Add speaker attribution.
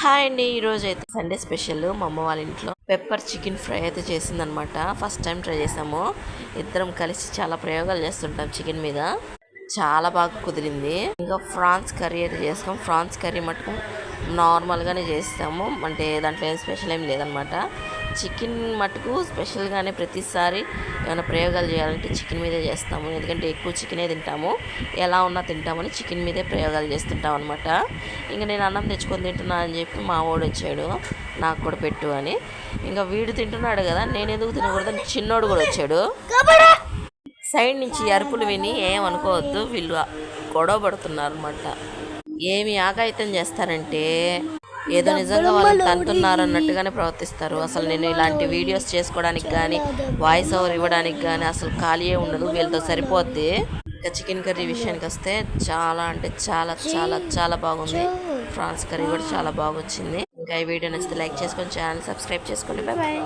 Speaker 1: Hi అండి. ఈరోజు అయితే సండే స్పెషల్ మా అమ్మ వాళ్ళ ఇంట్లో పెప్పర్ చికెన్ ఫ్రై అయితే చేసిందనమాట. ఫస్ట్ టైం ట్రై చేసాము. ఇద్దరం కలిసి చాలా ప్రయోగాలు చేస్తుంటాం చికెన్ మీద. చాలా బాగా కుదిరింది. ఇంకా ఫ్రాన్స్ కర్రీ అయితే చేస్తాం. ఫ్రాన్స్ కర్రీ మటుకు నార్మల్గానే చేస్తాము, అంటే దాంట్లో ఏం స్పెషల్ ఏం లేదనమాట. చికెన్ మటుకు స్పెషల్గానే ప్రతిసారి ఏమైనా ప్రయోగాలు చేయాలంటే చికెన్ మీదే చేస్తాము, ఎందుకంటే ఎక్కువ చికెనే తింటాము. ఎలా ఉన్నా తింటామని చికెన్ మీదే ప్రయోగాలు చేస్తుంటాం అనమాట. ఇంకా నేను అన్నం తెచ్చుకొని తింటున్నా అని చెప్పి మా వాడు వచ్చాడు, నాకు కూడా పెట్టు అని. ఇంకా వీడు తింటున్నాడు కదా, నేను ఎందుకు తినకూడదని చిన్నోడు కూడా వచ్చాడు. సైడ్ నుంచి అరుపులు విని ఏమనుకోవద్దు, వీళ్ళు గొడవ పడుతున్నారు అనమాట. ఏమి ఆగాయితం చేస్తారంటే ఏదో నిజంగా వాళ్ళని తంతున్నారు అన్నట్టుగానే ప్రవర్తిస్తారు. అసలు నేను ఇలాంటి వీడియోస్ చేసుకోవడానికి కానీ వాయిస్ ఓవర్ ఇవ్వడానికి కానీ అసలు ఖాళీయే ఉండదు, వీళ్ళతో సరిపోద్ది. ఇంకా చికెన్ కర్రీ విషయానికి వస్తే చాలా అంటే చాలా చాలా చాలా బాగుంది. ఫ్రాన్స్ కర్రీ కూడా చాలా బాగా వచ్చింది. ఇంకా ఈ వీడియో నచ్చితే లైక్ చేసుకొని ఛానల్ సబ్స్క్రైబ్ చేసుకోండి. Bye bye.